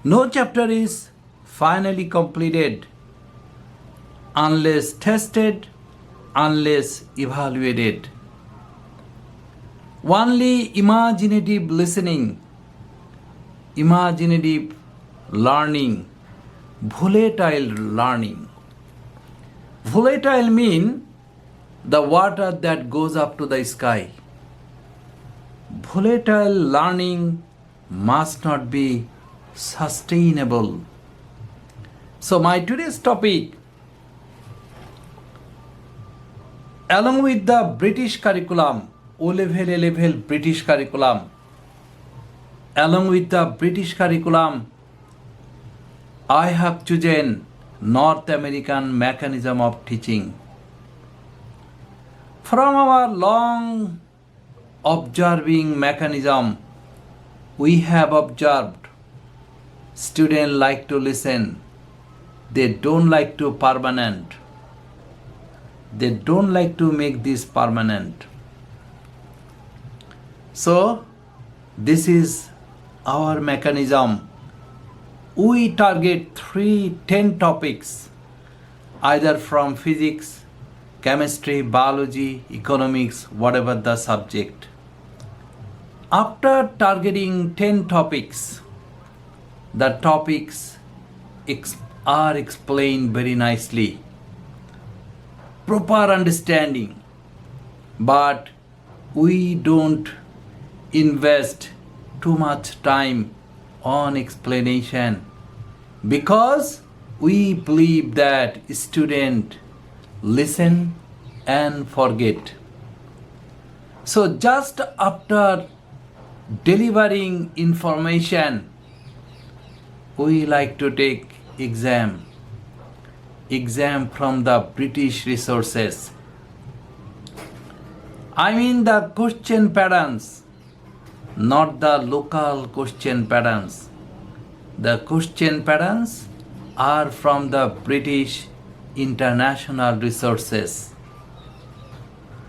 No chapter is finally completed unless tested, unless evaluated. Only imaginative listening, imaginative learning, volatile learning. Volatile mean the water that goes up to the sky. Volatile learning must not be sustainable. So my today's topic, along with the British curriculum, O-level, A-level British curriculum, along with the British curriculum, I have chosen North American mechanism of teaching. From our long observing mechanism, we have observed students like to listen. They don't like to permanent. They don't like to make this permanent. So this is our mechanism. We target 10 topics, either from physics, chemistry, biology, economics, whatever the subject. After targeting 10 topics, the topics are explained very nicely. Proper understanding. But we don't invest too much time on explanation because we believe that students listen and forget. So just after delivering information, we like to take exam from the British resources. I mean the question patterns, not the local question patterns. The question patterns are from the British international resources.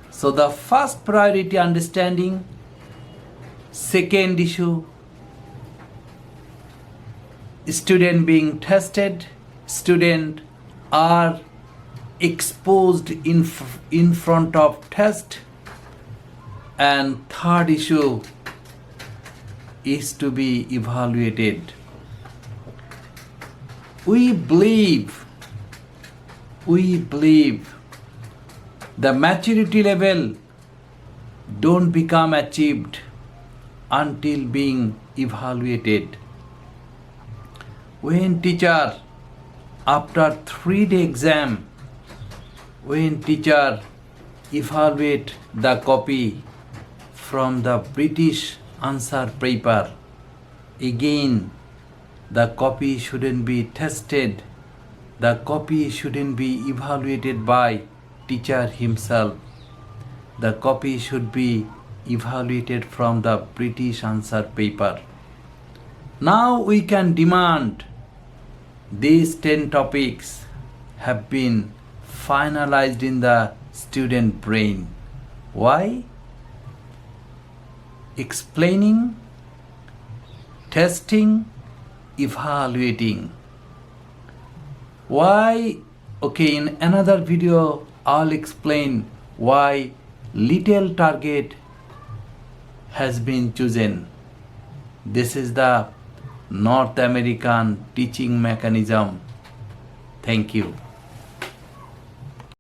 So the first priority, understanding. Second issue, student being tested, student are exposed in front of test. And third issue is to be evaluated. We believe the maturity level don't become achieved until being evaluated. When teacher, after 3-day exam, when teacher evaluate the copy from the British answer paper, again the copy shouldn't be tested, the copy shouldn't be evaluated by teacher himself. The copy should be evaluated from the British answer paper. Now we can demand these 10 topics have been finalized in the student brain. Why? Explaining, testing, evaluating. Why? Okay, in another video I'll explain why little target has been chosen. This is the North American teaching mechanism. Thank you.